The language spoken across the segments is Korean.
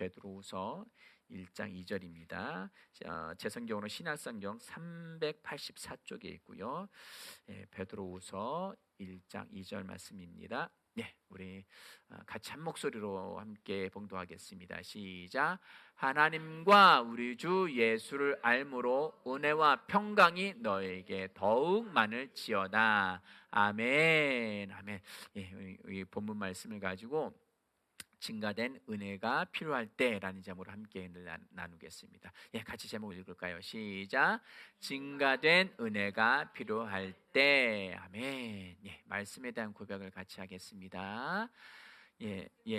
베드로후서 1장 2절입니다. 제 성경으로 신약성경 384쪽에 있고요. 베드로후서 1장 2절 말씀입니다. 네, 우리 같이 한 목소리로 함께 봉독하겠습니다. 시작. 하나님과 우리 주 예수를 알므로 은혜와 평강이 너에게 더욱 많을지어다. 아멘. 아멘. 이 본문 말씀을 가지고 증가된 은혜가 필요할 때라는 제목으로 함께 나누겠습니다. 같이 제목 읽을까요? 시작. 증가된 은혜가 필요할 때. 아멘. 말씀에 대한 고백을 같이 하겠습니다.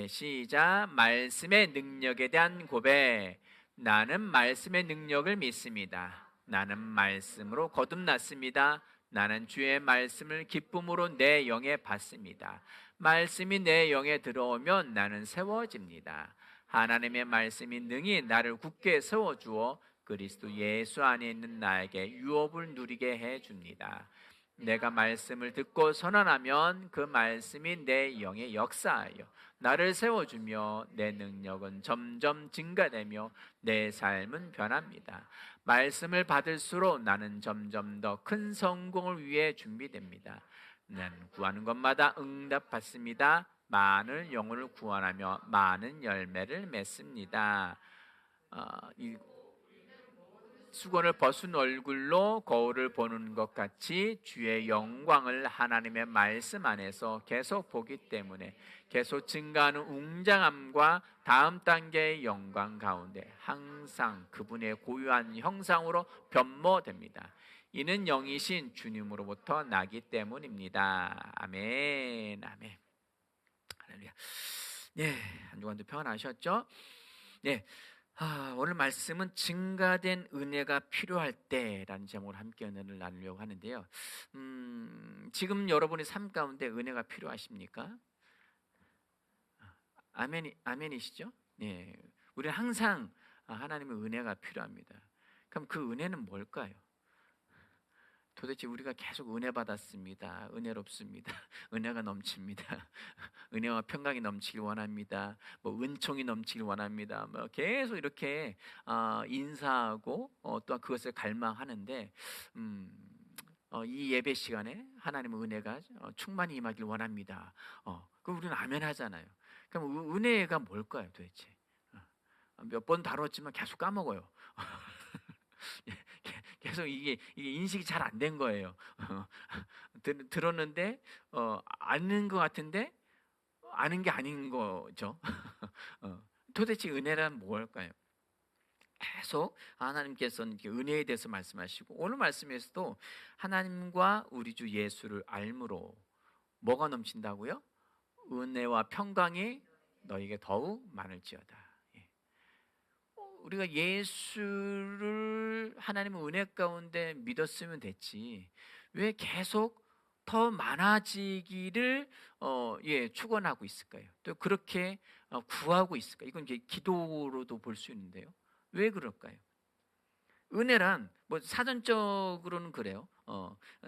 시작. 말씀의 능력에 대한 고백. 나는 말씀의 능력을 믿습니다. 나는 말씀으로 거듭났습니다. 나는 주의 말씀을 기쁨으로 내 영에 받습니다. 말씀이 내 영에 들어오면 나는 세워집니다. 하나님의 말씀이 능히 나를 굳게 세워주어 그리스도 예수 안에 있는 나에게 유업을 누리게 해줍니다. 내가 말씀을 듣고 선언하면 그 말씀이 내 영에 역사하여 나를 세워주며 내 능력은 점점 증가되며 내 삶은 변합니다. 말씀을 받을수록 나는 점점 더 큰 성공을 위해 준비됩니다. 나는 구하는 것마다 응답받습니다. 많은 영혼을 구원하며 많은 열매를 맺습니다. 이 수건을 벗은 얼굴로 거울을 보는 것 같이 주의 영광을 하나님의 말씀 안에서 계속 보기 때문에 계속 증가하는 웅장함과 다음 단계의 영광 가운데 항상 그분의 고유한 형상으로 변모됩니다. 이는 영이신 주님으로부터 나기 때문입니다. 아멘. 아멘. 할렐루야. 한 주간도 평안하셨죠? 오늘 말씀은 증가된 은혜가 필요할 때라는 제목으로 함께 은혜를 나누려고 하는데요. 지금 여러분의 삶 가운데 은혜가 필요하십니까? 아멘이시죠? 우리는 항상 하나님의 은혜가 필요합니다. 그럼 그 은혜는 뭘까요? 도대체 우리가 계속 은혜 받았습니다. 은혜롭습니다. 은혜가 넘칩니다. 은혜와 평강이 넘치길 원합니다. 은총이 넘치길 원합니다. 계속 이렇게 인사하고 또한 그것을 갈망하는데 이 예배 시간에 하나님의 은혜가 충만히 임하길 원합니다. 그럼 우리는 아멘 하잖아요. 그럼 은혜가 뭘까요, 도대체? 몇 번 다뤘지만 계속 까먹어요. 계속 이게 인식이 잘 안 된 거예요. 들었는데 아는 것 같은데 아는 게 아닌 거죠. 도대체 은혜란 뭘까요? 계속 하나님께서는 은혜에 대해서 말씀하시고 오늘 말씀에서도 하나님과 우리 주 예수를 알므로 뭐가 넘친다고요? 은혜와 평강이 너에게 더욱 많을지어다. 우리가 예수를 하나님의 은혜 가운데 믿었으면 됐지 왜 계속 더 많아지기를 축원하고 있을까요? 또 그렇게 구하고 있을까요? 이건 이제 기도로도 볼 수 있는데요. 왜 그럴까요? 은혜란 사전적으로는 그래요.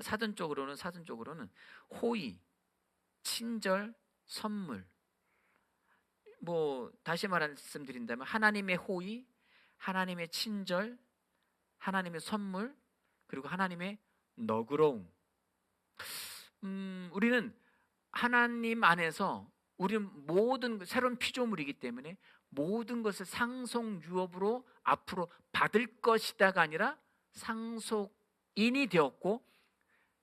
사전적으로는 호의, 친절, 선물. 다시 말씀드린다면 하나님의 호의, 하나님의 친절, 하나님의 선물, 그리고 하나님의 너그러움. 우리는 하나님 안에서 우리는 모든 새로운 피조물이기 때문에 모든 것을 상속 유업으로 앞으로 받을 것이다가 아니라 상속인이 되었고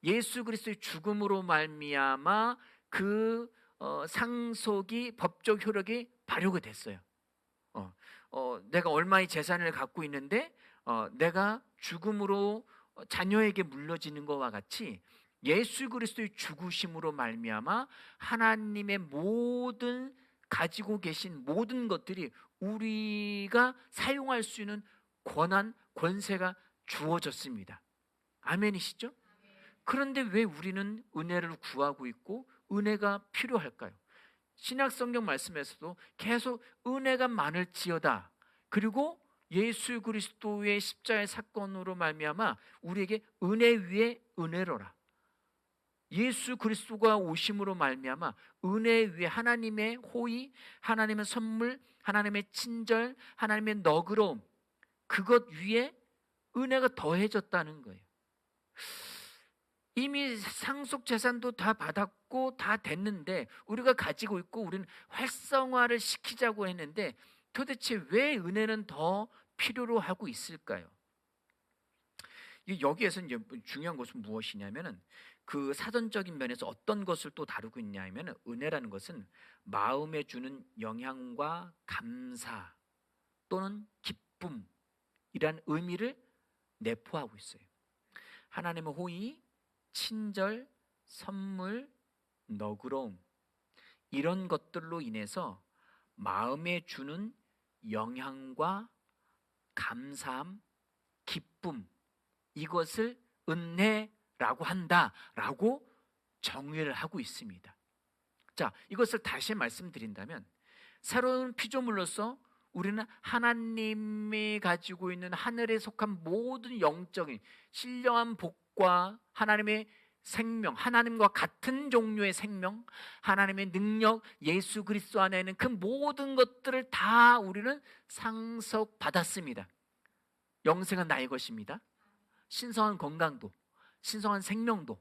예수 그리스도의 죽음으로 말미암아 그 상속이 법적 효력이 발효가 됐어요. 내가 얼마의 재산을 갖고 있는데 내가 죽음으로 자녀에게 물려지는 것과 같이 예수 그리스도의 죽으심으로 말미암아 하나님의 모든 가지고 계신 모든 것들이 우리가 사용할 수 있는 권한, 권세가 주어졌습니다. 아멘이시죠? 그런데 왜 우리는 은혜를 구하고 있고 은혜가 필요할까요? 신약 성경 말씀에서도 계속 은혜가 많을지어다. 그리고 예수 그리스도의 십자가의 사건으로 말미암아 우리에게 은혜 위에 은혜로라. 예수 그리스도가 오심으로 말미암아 은혜 위에 하나님의 호의, 하나님의 선물, 하나님의 친절, 하나님의 너그러움, 그것 위에 은혜가 더해졌다는 거예요. 이미 상속 재산도 다 받았고 다 됐는데 우리가 가지고 있고 우리는 활성화를 시키자고 했는데 도대체 왜 은혜는 더 필요로 하고 있을까요? 여기에서 이제 중요한 것은 무엇이냐면은 그 사전적인 면에서 어떤 것을 또 다루고 있냐면은 은혜라는 것은 마음에 주는 영향과 감사 또는 기쁨이란 의미를 내포하고 있어요. 하나님의 호의, 친절, 선물, 너그러움, 이런 것들로 인해서 마음에 주는 영향과 감사함, 기쁨, 이것을 은혜라고 한다라고 정의를 하고 있습니다. 자, 이것을 다시 말씀드린다면 새로운 피조물로서 우리는 하나님이 가지고 있는 하늘에 속한 모든 영적인 신령한 복과 하나님의 생명, 하나님과 같은 종류의 생명, 하나님의 능력, 예수 그리스도 안에 있는 그 모든 것들을 다 우리는 상속받았습니다. 영생은 나의 것입니다. 신성한 건강도, 신성한 생명도,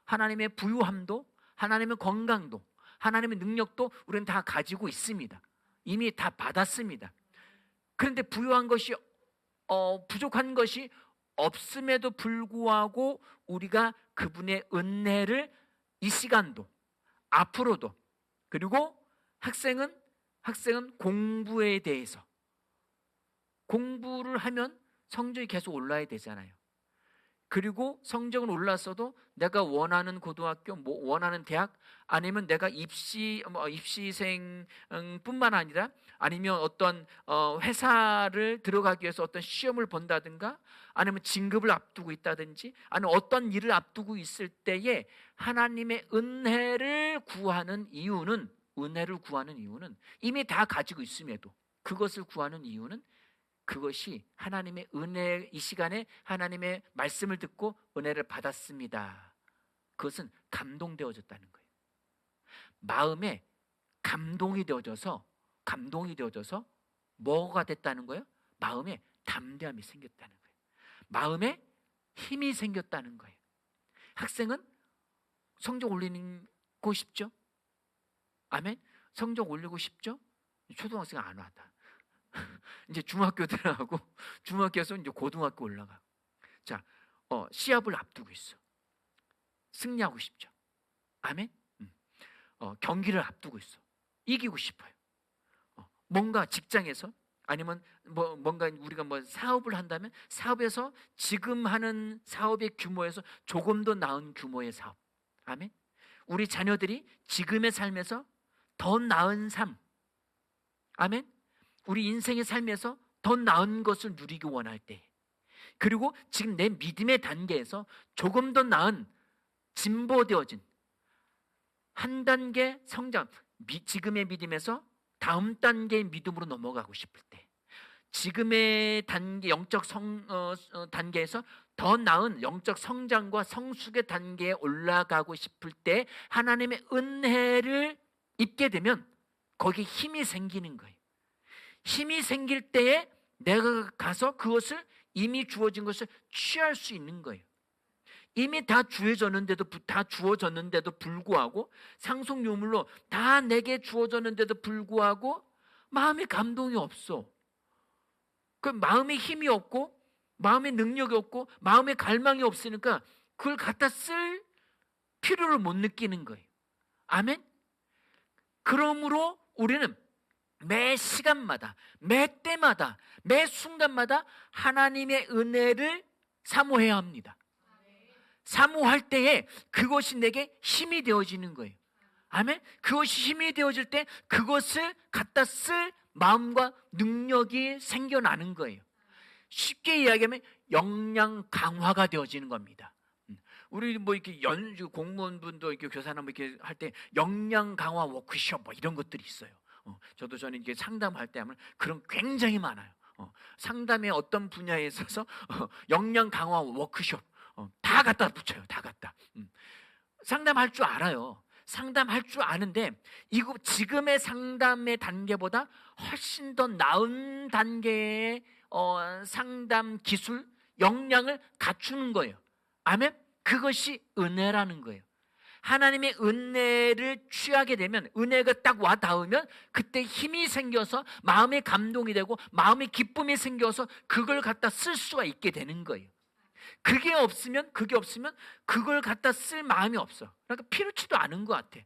하나님의 부유함도, 하나님의 건강도, 하나님의 능력도 우리는 다 가지고 있습니다. 이미 다 받았습니다. 그런데 부유한 것이 부족한 것이 없음에도 불구하고 우리가 그분의 은혜를 이 시간도 앞으로도, 그리고 학생은 공부에 대해서 공부를 하면 성적이 계속 올라야 되잖아요. 그리고 성적은 올랐어도 내가 원하는 고등학교, 원하는 대학, 아니면 내가 입시생뿐만 아니라 아니면 어떤 회사를 들어가기 위해서 어떤 시험을 본다든가 아니면 진급을 앞두고 있다든지 아니면 어떤 일을 앞두고 있을 때에 하나님의 은혜를 구하는 이유는 이미 다 가지고 있음에도 그것을 구하는 이유는 그것이 하나님의 은혜, 이 시간에 하나님의 말씀을 듣고 은혜를 받았습니다. 그것은 감동되어졌다는 거예요. 마음에 감동이 되어져서 뭐가 됐다는 거예요? 마음에 담대함이 생겼다는 거예요. 마음에 힘이 생겼다는 거예요. 학생은 성적 올리고 싶죠? 아멘? 성적 올리고 싶죠? 초등학생은 안 와다. 이제 중학교 들어가고 중학교에서 이제 고등학교 올라가. 자, 시합을 앞두고 있어. 승리하고 싶죠. 아멘. 경기를 앞두고 있어. 이기고 싶어요. 뭔가 직장에서 아니면 뭔가 우리가 사업을 한다면 사업에서 지금 하는 사업의 규모에서 조금 더 나은 규모의 사업. 아멘. 우리 자녀들이 지금의 삶에서 더 나은 삶. 아멘. 우리 인생의 삶에서 더 나은 것을 누리기 원할 때, 그리고 지금 내 믿음의 단계에서 조금 더 나은 진보되어진 한 단계 성장, 지금의 믿음에서 다음 단계의 믿음으로 넘어가고 싶을 때, 지금의 단계 영적 단계에서 더 나은 영적 성장과 성숙의 단계에 올라가고 싶을 때 하나님의 은혜를 입게 되면 거기에 힘이 생기는 거예요. 힘이 생길 때에 내가 가서 그것을 이미 주어진 것을 취할 수 있는 거예요. 이미 다 주어졌는데도 불구하고 상속 유물로 다 내게 주어졌는데도 불구하고 마음의 감동이 없어. 그 마음의 힘이 없고 마음의 능력이 없고 마음의 갈망이 없으니까 그걸 갖다 쓸 필요를 못 느끼는 거예요. 아멘. 그러므로 우리는 매 시간마다, 매 때마다, 매 순간마다 하나님의 은혜를 사모해야 합니다. 사모할 때에 그것이 내게 힘이 되어지는 거예요. 아멘. 그것이 힘이 되어질 때 그것을 갖다 쓸 마음과 능력이 생겨나는 거예요. 쉽게 이야기하면 역량 강화가 되어지는 겁니다. 우리 이렇게 공무원분도 이렇게 교사나 이렇게 할 때 역량 강화 워크숍 이런 것들이 있어요. 저는 이게 상담할 때 하면 그런 굉장히 많아요. 상담의 어떤 분야에 있어서 역량 강화 워크숍 다 갖다 붙여요. 다 갖다. 상담할 줄 알아요. 상담할 줄 아는데 이거 지금의 상담의 단계보다 훨씬 더 나은 단계의 상담 기술, 역량을 갖추는 거예요. 아멘? 그것이 은혜라는 거예요. 하나님의 은혜를 취하게 되면, 은혜가 딱 와 닿으면 그때 힘이 생겨서 마음의 감동이 되고 마음의 기쁨이 생겨서 그걸 갖다 쓸 수가 있게 되는 거예요. 그게 없으면 그걸 갖다 쓸 마음이 없어. 그러니까 필요치도 않은 것 같아.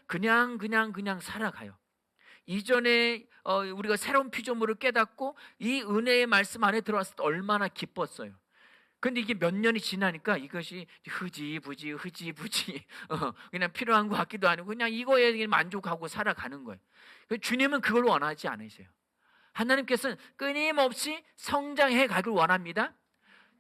그냥 살아가요. 이전에 우리가 새로운 피조물을 깨닫고 이 은혜의 말씀 안에 들어왔을 때 얼마나 기뻤어요. 근데 이게 몇 년이 지나니까 이것이 흐지부지 그냥 필요한 것 같기도 아니고 그냥 이거에 만족하고 살아가는 거예요. 주님은 그걸 원하지 않으세요. 하나님께서는 끊임없이 성장해 가길 원합니다.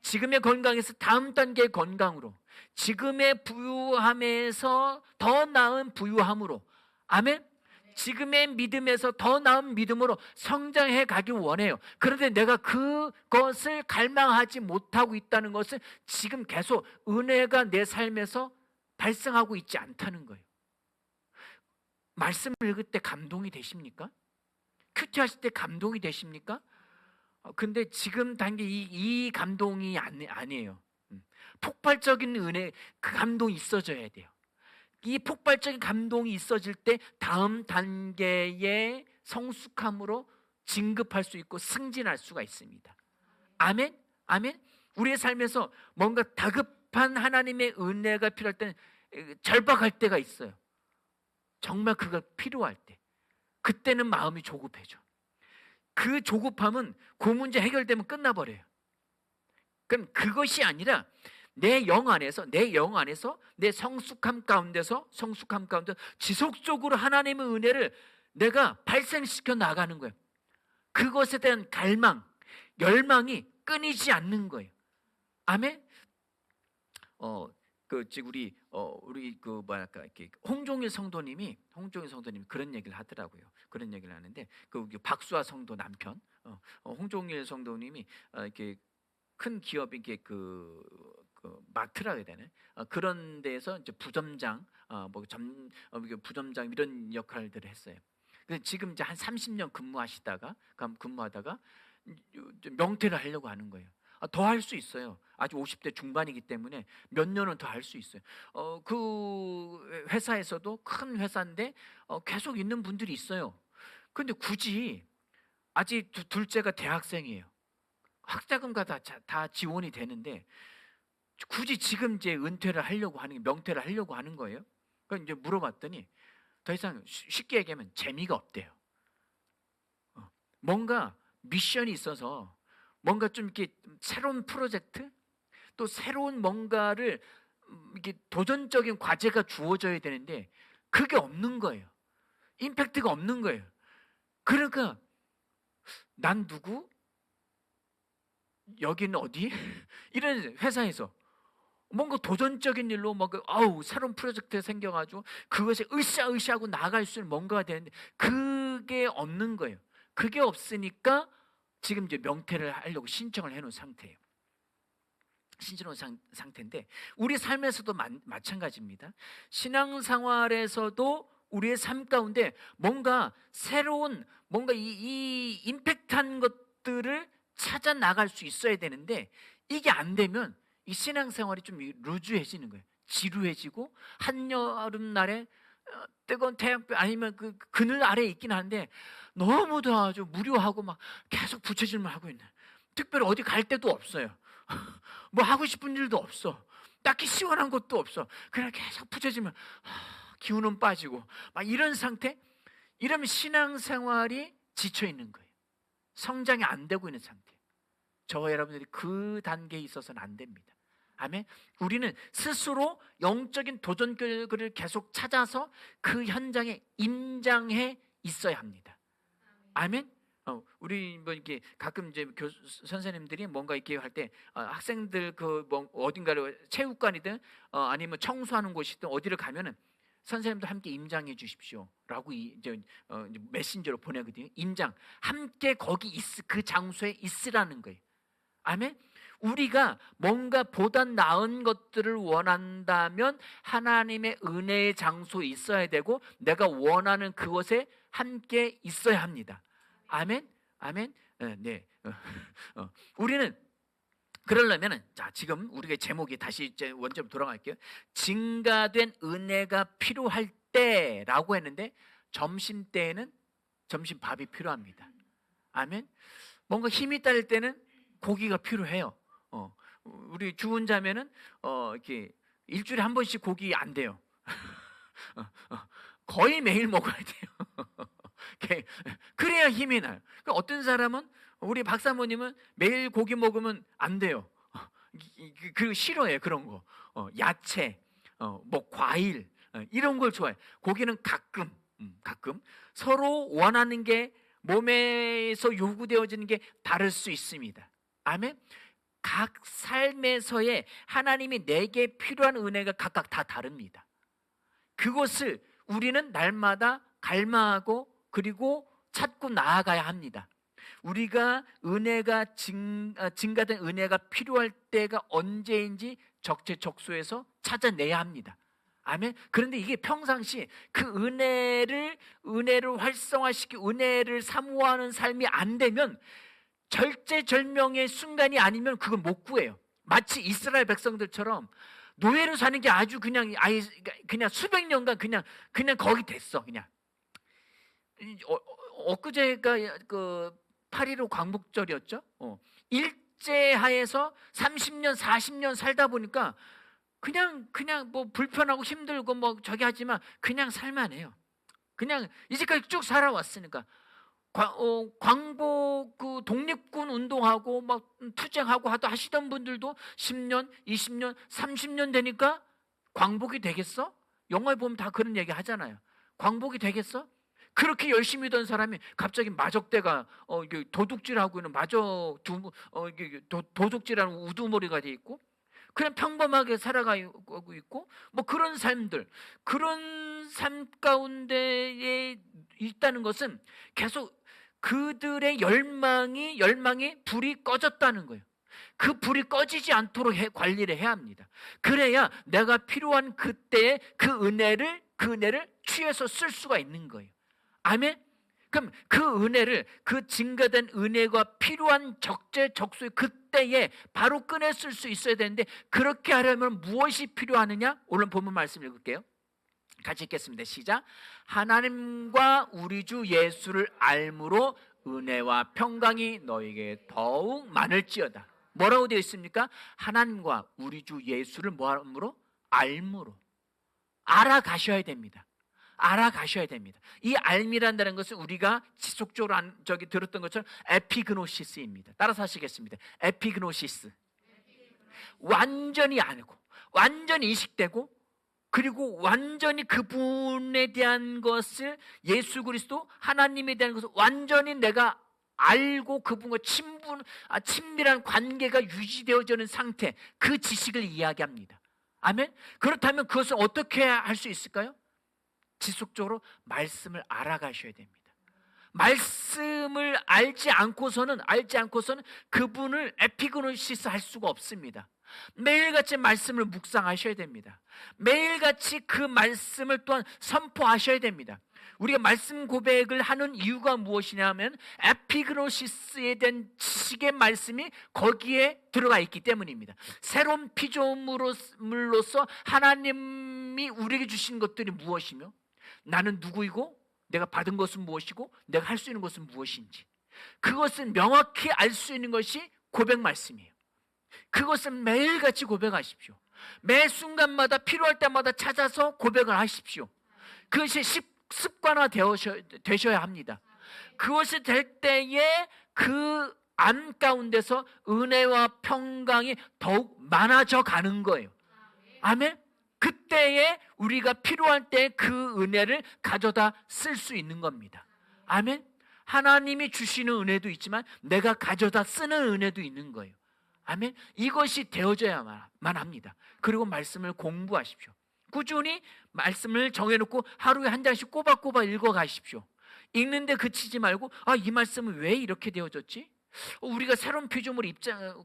지금의 건강에서 다음 단계의 건강으로, 지금의 부유함에서 더 나은 부유함으로, 아멘? 지금의 믿음에서 더 나은 믿음으로 성장해 가길 원해요. 그런데 내가 그것을 갈망하지 못하고 있다는 것은 지금 계속 은혜가 내 삶에서 발생하고 있지 않다는 거예요. 말씀을 읽을 때 감동이 되십니까? 큐티하실 때 감동이 되십니까? 근데 지금 단계 이 감동이 아니에요. 폭발적인 은혜, 그 감동이 있어져야 돼요. 이 폭발적인 감동이 있어질 때 다음 단계의 성숙함으로 진급할 수 있고 승진할 수가 있습니다. 아멘? 아멘? 우리의 삶에서 뭔가 다급한 하나님의 은혜가 필요할 때는 절박할 때가 있어요. 정말 그가 필요할 때, 그때는 마음이 조급해져. 그 조급함은 그 문제 해결되면 끝나버려요. 그럼 그것이 아니라 내 영 안에서 내 성숙함 가운데서 지속적으로 하나님의 은혜를 내가 발생시켜 나가는 거예요. 그것에 대한 갈망, 열망이 끊이지 않는 거예요. 아멘. 우리 이렇게 홍종일 성도님이 그런 얘기를 하더라고요. 그런 얘기를 하는데 박수아 성도 남편 홍종일 성도님이 이렇게 큰 기업 이게 그 마트라 해야 되네. 그런 데에서 이제 부점장, 부점장 이런 역할들을 했어요. 근데 지금 이제 한 30년 근무하다가 명퇴를 하려고 하는 거예요. 더 할 수 있어요. 아직 50대 중반이기 때문에 몇 년은 더 할 수 있어요. 그 회사에서도 큰 회사인데 계속 있는 분들이 있어요. 근데 굳이 아직 둘째가 대학생이에요. 학자금과 다 지원이 되는데 굳이 지금 이제 명퇴를 하려고 하는 거예요. 그래서 이제 물어봤더니 더 이상 쉽게 얘기하면 재미가 없대요. 뭔가 미션이 있어서 뭔가 좀 이렇게 새로운 프로젝트, 또 새로운 뭔가를 이렇게 도전적인 과제가 주어져야 되는데 그게 없는 거예요. 임팩트가 없는 거예요. 그러니까 난 누구? 여기는 어디? 이런 회사에서 뭔가 도전적인 일로 새로운 프로젝트가 생겨가지고 그것에 으쌰으쌰하고 나아갈 수 있는 뭔가가 되는데 그게 없는 거예요. 그게 없으니까 지금 이제 명퇴를 하려고 신청을 해놓은 상태예요. 상태인데 우리 삶에서도 마찬가지입니다. 신앙생활에서도 우리의 삶 가운데 뭔가 새로운 이 임팩트한 것들을 찾아 나갈 수 있어야 되는데 이게 안 되면 이 신앙생활이 좀 루즈해지는 거예요. 지루해지고 한여름날에 뜨거운 태양빛 아니면 그늘 아래에 있긴 한데 너무 더워가지고 무료하고 막 계속 부채질만 하고 있는, 특별히 어디 갈 데도 없어요. 뭐 하고 싶은 일도 없어. 딱히 시원한 것도 없어. 그냥 계속 부채질만, 기운은 빠지고 막 이런 상태. 이러면 신앙생활이 지쳐 있는 거예요. 성장이 안 되고 있는 상태. 저와 여러분들이 그 단계에 있어서는 안 됩니다. 아멘. 우리는 스스로 영적인 도전글을 계속 찾아서 그 현장에 임장해 있어야 합니다. 아멘. 우리 이렇게 가끔 이제 선생님들이 뭔가 이렇게 할 때 학생들 어딘가를 체육관이든 아니면 청소하는 곳이든 어디를 가면은 선생님도 함께 임장해 주십시오라고 이제 메신저로 보내거든요. 임장, 함께 거기 그 장소에 있으라는 거예요. 아멘. 우리가 뭔가 보다 나은 것들을 원한다면 하나님의 은혜의 장소에 있어야 되고 내가 원하는 그것에 함께 있어야 합니다. 아멘? 아멘? 네. 우리는 그러려면은, 자, 지금 우리가 제목이 다시 이제 원점 돌아갈게요. 증가된 은혜가 필요할 때라고 했는데 점심 때에는 점심밥이 필요합니다. 아멘. 뭔가 힘이 딸 때는 고기가 필요해요. 우리 주훈자면은 이렇게 일주일에 한 번씩 고기 안 돼요. 거의 매일 먹어야 돼요. 그래야 힘이 나요. 어떤 사람은, 우리 박사모님은 매일 고기 먹으면 안 돼요. 그 싫어해, 그런 거. 야채, 뭐 과일, 이런 걸 좋아해. 고기는 가끔 서로 원하는 게, 몸에서 요구되어지는 게 다를 수 있습니다. 아멘. 각 삶에서의 하나님이 내게 필요한 은혜가 각각 다 다릅니다. 그것을 우리는 날마다 갈망하고 그리고 찾고 나아가야 합니다. 우리가 은혜가 증가된 은혜가 필요할 때가 언제인지 적재적소에서 찾아내야 합니다. 아멘. 그런데 이게 평상시 그 은혜를 활성화시키고 은혜를 사모하는 삶이 안 되면, 절제절명의 순간이 아니면 그걸 못 구해요. 마치 이스라엘 백성들처럼 노예로 사는 게 아주 그냥 수백 년간 그냥 거기 됐어. 그냥 엊그제가 그 8.15 광복절이었죠. 일제하에서 30년 40년 살다 보니까 그냥 뭐 불편하고 힘들고 뭐 저기 하지만 그냥 살만해요. 그냥 이제까지 쭉 살아왔으니까. 광복 그 독립군 운동하고 막 투쟁하고 하시던 분들도 10년, 20년, 30년 되니까 광복이 되겠어? 영화에 보면 다 그런 얘기 하잖아요. 광복이 되겠어? 그렇게 열심히 던 사람이 갑자기 마적대가 도둑질하고 있는 도둑질하는 우두머리가 돼 있고, 그냥 평범하게 살아가고 있고, 뭐 그런 삶들, 그런 삶 가운데에 있다는 것은 계속 그들의 열망이 불이 꺼졌다는 거예요. 그 불이 꺼지지 않도록 관리를 해야 합니다. 그래야 내가 필요한 그때에 그 은혜를 취해서 쓸 수가 있는 거예요. 아멘. 그럼 그 은혜를, 그 증가된 은혜가 필요한 적재적소에 그때에 바로 꺼내 쓸 수 있어야 되는데, 그렇게 하려면 무엇이 필요하느냐? 오늘 본문 말씀 읽을게요. 같이 읽겠습니다. 시작. 하나님과 우리 주 예수를 알므로 은혜와 평강이 너에게 더욱 많을지어다. 뭐라고 되어 있습니까? 하나님과 우리 주 예수를 뭐함으로? 알므로. 알아가셔야 됩니다. 알아가셔야 됩니다. 이 알미란다는 것은 우리가 지속적으로 들었던 것처럼 에피그노시스입니다. 따라서 하시겠습니다. 에피그노시스. 완전히 알고, 완전히 인식되고, 그리고 완전히 그분에 대한 것을, 예수 그리스도 하나님에 대한 것을 완전히 내가 알고 그분과 친밀한 관계가 유지되어지는 상태, 그 지식을 이야기합니다. 아멘. 그렇다면 그것을 어떻게 할 수 있을까요? 지속적으로 말씀을 알아가셔야 됩니다. 말씀을 알지 않고서는 그분을 에피그노시스 할 수가 없습니다. 매일같이 말씀을 묵상하셔야 됩니다. 매일같이 그 말씀을 또한 선포하셔야 됩니다. 우리가 말씀 고백을 하는 이유가 무엇이냐면 에피그노시스에 대한 지식의 말씀이 거기에 들어가 있기 때문입니다. 새로운 피조물로서 하나님이 우리에게 주신 것들이 무엇이며, 나는 누구이고 내가 받은 것은 무엇이고 내가 할 수 있는 것은 무엇인지, 그것은 명확히 알 수 있는 것이 고백 말씀이에요. 그것은 매일같이 고백하십시오. 매 순간마다 필요할 때마다 찾아서 고백을 하십시오. 그것이 습관화 되셔야 합니다. 그것이 될 때에 그 안 가운데서 은혜와 평강이 더욱 많아져 가는 거예요. 아멘. 그때에 우리가 필요할 때 그 은혜를 가져다 쓸 수 있는 겁니다. 아멘. 하나님이 주시는 은혜도 있지만 내가 가져다 쓰는 은혜도 있는 거예요. 아멘. 이것이 되어져야만 합니다. 그리고 말씀을 공부하십시오. 꾸준히 말씀을 정해놓고 하루에 한 장씩 꼬박꼬박 읽어가십시오. 읽는데 그치지 말고 이 말씀은 왜 이렇게 되어졌지? 우리가 새로운 피조물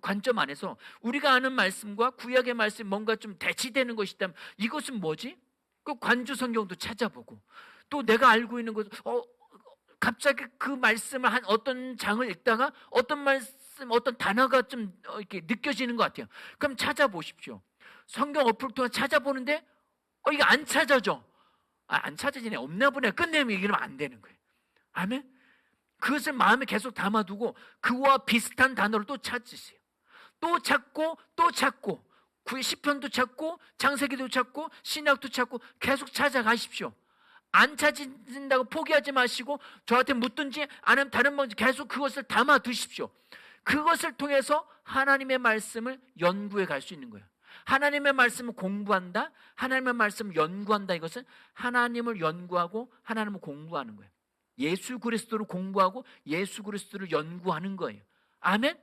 관점 안에서 우리가 아는 말씀과 구약의 말씀이 뭔가 좀 대치되는 것이 있다면 이것은 뭐지? 그 관주 성경도 찾아보고 또 내가 알고 있는 것 갑자기 그 말씀을 한 어떤 장을 읽다가 어떤 말씀 어떤 단어가 좀 이렇게 느껴지는 것 같아요. 그럼 찾아보십시오. 성경 어플 통해 찾아보는데 이게 안 찾아져. 안 찾아지네. 없나 보네. 끝내면 이러면 안 되는 거예요. 아멘. 그것을 마음에 계속 담아두고 그와 비슷한 단어를 또 찾으세요. 또 찾고 또 찾고 시편도 찾고 창세기도 찾고 신약도 찾고 계속 찾아가십시오. 안 찾는다고 포기하지 마시고 저한테 묻든지 아니면 다른 방법 계속 그것을 담아두십시오. 그것을 통해서 하나님의 말씀을 연구해 갈 수 있는 거예요. 하나님의 말씀을 공부한다, 하나님의 말씀을 연구한다. 이것은 하나님을 연구하고 하나님을 공부하는 거예요. 예수 그리스도를 공부하고 예수 그리스도를 연구하는 거예요. 아멘.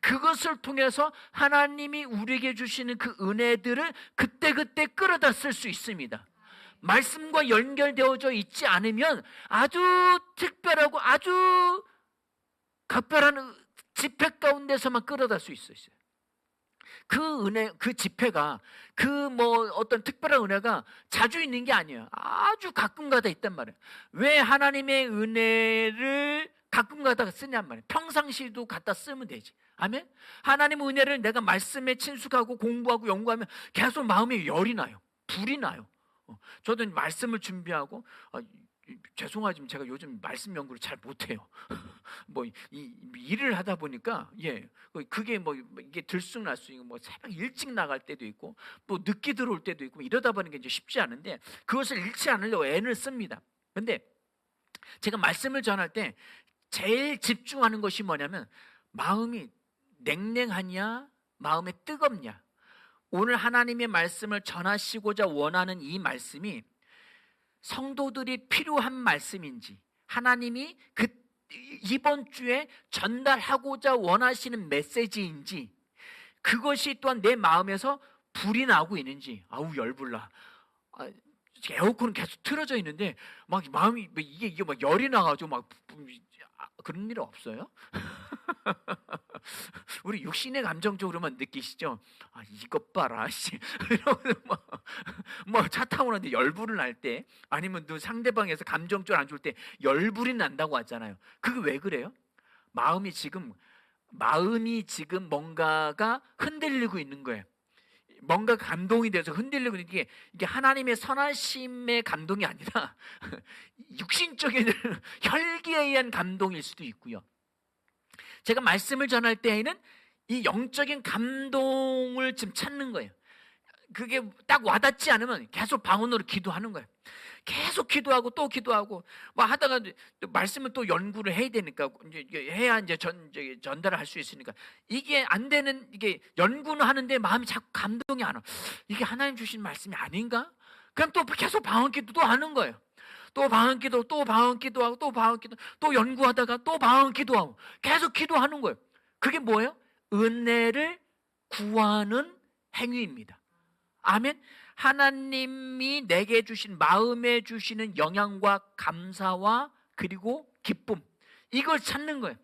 그것을 통해서 하나님이 우리에게 주시는 그 은혜들을 그때그때 끌어다 쓸 수 있습니다. 말씀과 연결되어져 있지 않으면 아주 특별하고 아주 각별한 집회 가운데서만 끌어다 수 있어요. 그 은혜, 그 집회가 그 어떤 특별한 은혜가 자주 있는 게 아니에요. 아주 가끔가다 있단 말이에요. 왜 하나님의 은혜를 가끔가다 쓰냔 말이에요. 평상시도 갖다 쓰면 되지. 아멘. 하나님의 은혜를 내가 말씀에 친숙하고 공부하고 연구하면 계속 마음에 열이 나요. 불이 나요. 저도 말씀을 준비하고 죄송하지만 제가 요즘 말씀 연구를 잘 못해요. 일을 하다 보니까 그게 이게 들쑥날쑥이고 새벽 일찍 나갈 때도 있고 또 늦게 들어올 때도 있고 이러다 보니까 이제 쉽지 않은데 그것을 잃지 않으려고 애를 씁니다. 근데 제가 말씀을 전할 때 제일 집중하는 것이 뭐냐면 마음이 냉랭하냐 마음이 뜨겁냐. 오늘 하나님의 말씀을 전하시고자 원하는 이 말씀이 성도들이 필요한 말씀인지 하나님이 이번 주에 전달하고자 원하시는 메시지인지 그것이 또한 내 마음에서 불이 나고 있는지 아우 열불나. 에어컨은 계속 틀어져 있는데 막 마음이 이게 막 열이 나가지고 그런 일 없어요? 우리 육신의 감정적으로만 느끼시죠? 이것 봐라, 차 타고 나는데 열불을 날 때, 아니면 또 상대방에서 감정적으로 안 좋을 때 열불이 난다고 하잖아요. 그게 왜 그래요? 마음이 지금 뭔가가 흔들리고 있는 거예요. 뭔가 감동이 돼서 흔들리고 있는 게 이게 하나님의 선하심의 감동이 아니라 육신적인 혈기에 의한 감동일 수도 있고요. 제가 말씀을 전할 때에는 이 영적인 감동을 지금 찾는 거예요. 그게 딱 와닿지 않으면 계속 방언으로 기도하는 거예요. 계속 기도하고 또 기도하고 하다가 말씀을 또 연구를 해야 되니까 이제 해야 이제 전달을 할 수 있으니까 이게 안 되는 이게 연구는 하는데 마음이 자꾸 감동이 안 와. 이게 하나님 주신 말씀이 아닌가? 그럼 또 계속 방언 기도도 하는 거예요. 또 방언 기도, 또 방언 기도하고 또 방언 기도, 또 연구하다가 또 방언 기도하고 계속 기도하는 거예요. 그게 뭐예요? 은혜를 구하는 행위입니다. 아멘. 하나님이 내게 주신 마음에 주시는 영향과 감사와 그리고 기쁨 이걸 찾는 거예요.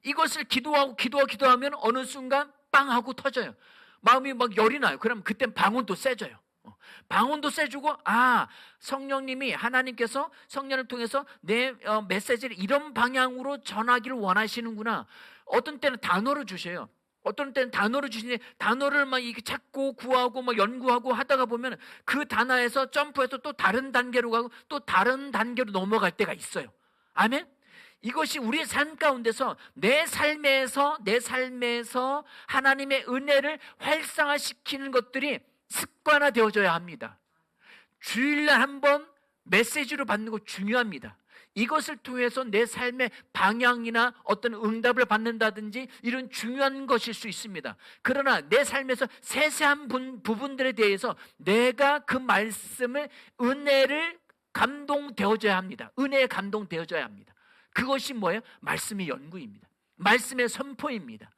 이것을 기도하면 어느 순간 빵 하고 터져요. 마음이 막 열이 나요. 그럼 그땐 방언도 세져요. 방언도 세주고 성령님이 하나님께서 성령을 통해서 내 메시지를 이런 방향으로 전하기를 원하시는구나. 어떤 때는 단어를 주셔요. 어떤 때는 단어를 주시는데 단어를 막 이렇게 찾고 구하고 막 연구하고 하다가 보면 그 단어에서 점프해서 또 다른 단계로 가고 또 다른 단계로 넘어갈 때가 있어요. 아멘. 이것이 우리의 삶 가운데서 내 삶에서 하나님의 은혜를 활성화시키는 것들이 습관화되어져야 합니다. 주일날 한번 메시지로 받는 거 중요합니다. 이것을 통해서 내 삶의 방향이나 어떤 응답을 받는다든지 이런 중요한 것일 수 있습니다. 그러나 내 삶에서 세세한 부분들에 대해서 내가 그 말씀을 은혜를 감동되어져야 합니다. 은혜에 감동되어져야 합니다. 그것이 뭐예요? 말씀의 연구입니다. 말씀의 선포입니다.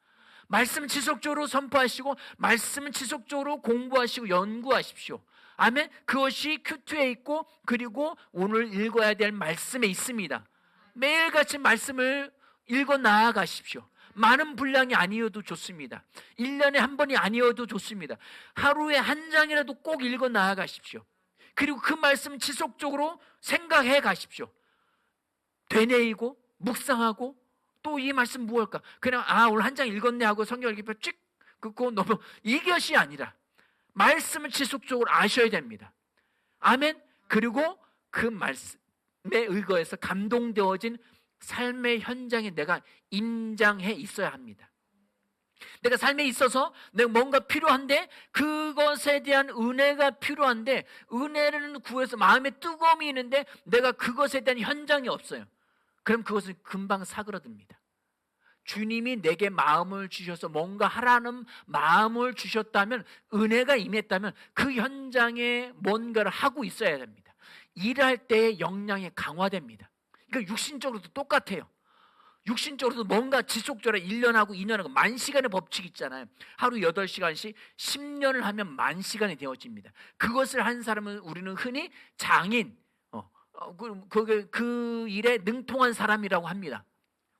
말씀 지속적으로 선포하시고 말씀은 지속적으로 공부하시고 연구하십시오. 아멘. 그것이 큐트에 있고 그리고 오늘 읽어야 될 말씀에 있습니다. 매일같이 말씀을 읽어 나아가십시오. 많은 분량이 아니어도 좋습니다. 1년에 한 번이 아니어도 좋습니다. 하루에 한 장이라도 꼭 읽어 나아가십시오. 그리고 그 말씀 지속적으로 생각해 가십시오. 되뇌이고 묵상하고 또 이 말씀 무엇일까? 그냥 오늘 한 장 읽었네 하고 성경 읽기표 찍 긋고 너무 이것이 아니라 말씀을 지속적으로 아셔야 됩니다. 아멘. 그리고 그 말씀에 의거해서 감동되어진 삶의 현장에 내가 임장해 있어야 합니다. 내가 삶에 있어서 내가 뭔가 필요한데 그것에 대한 은혜가 필요한데 은혜를 구해서 마음에 뜨거움이 있는데 내가 그것에 대한 현장이 없어요. 그럼 그것은 금방 사그러듭니다. 주님이 내게 마음을 주셔서 뭔가 하라는 마음을 주셨다면, 은혜가 임했다면 그 현장에 뭔가를 하고 있어야 됩니다. 일할 때의 역량이 강화됩니다. 그러니까 육신적으로도 똑같아요. 육신적으로도 뭔가 지속적으로 1년하고 2년하고 만시간의 법칙이 있잖아요. 하루 8시간씩 10년을 하면 만시간이 되어집니다. 그것을 한 사람은 우리는 흔히 장인, 그 일에 능통한 사람이라고 합니다.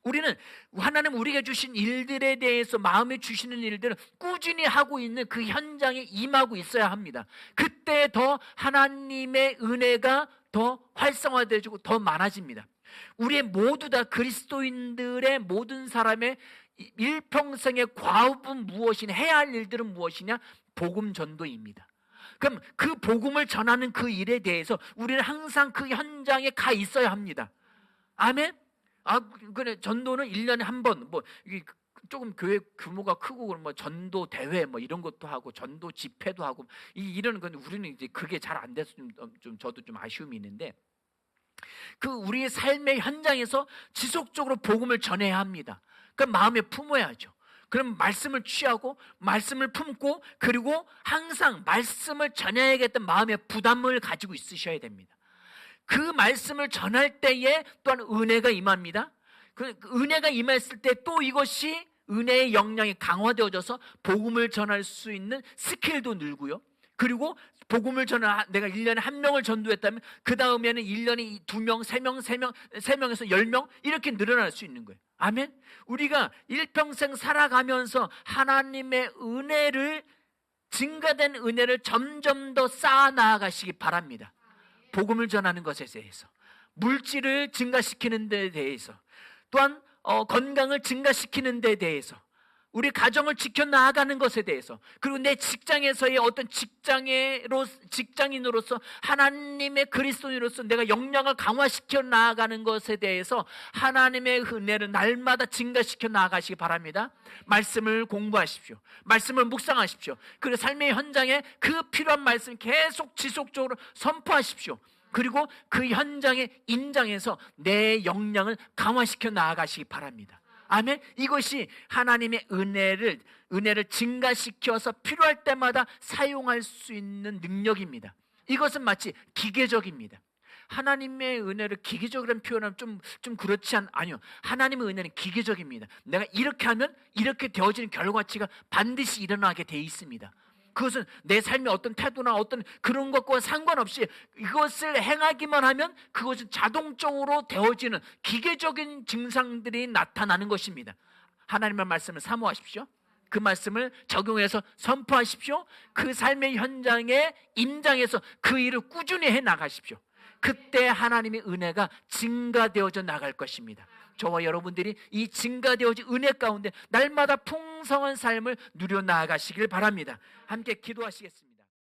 우리는 하나님 우리가 주신 일들에 대해서 마음에 주시는 일들을 꾸준히 하고 있는 그 현장에 임하고 있어야 합니다. 그때 더 하나님의 은혜가 더 활성화되어지고 더 많아집니다. 우리 모두 다 그리스도인들의 모든 사람의 일평생의 과업은 무엇이냐, 해야 할 일들은 무엇이냐? 복음 전도입니다. 그럼 그 복음을 전하는 그 일에 대해서 우리는 항상 그 현장에 가 있어야 합니다. 아멘? 그래, 전도는 1년에 한 번, 조금 교회 규모가 크고, 전도 대회, 이런 것도 하고, 전도 집회도 하고, 이런 건 우리는 이제 그게 잘 안 돼서 저도 좀 아쉬움이 있는데, 그 우리의 삶의 현장에서 지속적으로 복음을 전해야 합니다. 그러니까 마음에 품어야죠. 그럼 말씀을 취하고 말씀을 품고 그리고 항상 말씀을 전해야겠다는 마음의 부담을 가지고 있으셔야 됩니다. 그 말씀을 전할 때에 또한 은혜가 임합니다. 그 은혜가 임했을 때 또 이것이 은혜의 역량이 강화되어져서 복음을 전할 수 있는 스킬도 늘고요. 그리고 복음을 내가 1년에 1명을 전도했다면 그 다음에는 1년에 2명, 3명, 3명에서 10명 이렇게 늘어날 수 있는 거예요. 아멘. 우리가 일평생 살아가면서 하나님의 은혜를, 증가된 은혜를 점점 더 쌓아 나아가시기 바랍니다. 복음을 전하는 것에 대해서, 물질을 증가시키는 데 대해서, 또한 건강을 증가시키는 데 대해서, 우리 가정을 지켜나가는 것에 대해서, 그리고 내 직장에서의 어떤 직장인으로서 하나님의 그리스도인으로서 내가 역량을 강화시켜 나아가는 것에 대해서 하나님의 은혜를 날마다 증가시켜 나아가시기 바랍니다. 말씀을 공부하십시오. 말씀을 묵상하십시오. 그리고 삶의 현장에 그 필요한 말씀 계속 지속적으로 선포하십시오. 그리고 그 현장에 임장해서 내 역량을 강화시켜 나아가시기 바랍니다. 아멘. 이것이 하나님의 은혜를 증가시켜서 필요할 때마다 사용할 수 있는 능력입니다. 이것은 마치 기계적입니다. 하나님의 은혜를 기계적이라는 표현하면 좀 그렇지 아니요. 하나님의 은혜는 기계적입니다. 내가 이렇게 하면 이렇게 되어지는 결과치가 반드시 일어나게 돼 있습니다. 그것은 내 삶의 어떤 태도나 어떤 그런 것과 상관없이 이것을 행하기만 하면 그것은 자동적으로 되어지는 기계적인 증상들이 나타나는 것입니다. 하나님의 말씀을 사모하십시오. 그 말씀을 적용해서 선포하십시오. 그 삶의 현장에 임장해서 그 일을 꾸준히 해 나가십시오. 그때 하나님의 은혜가 증가되어져 나갈 것입니다. 저와 여러분들이 이 증가되어진 은혜 가운데 날마다 풍성한 삶을 누려 나아가시길 바랍니다. 함께 기도하시겠습니다.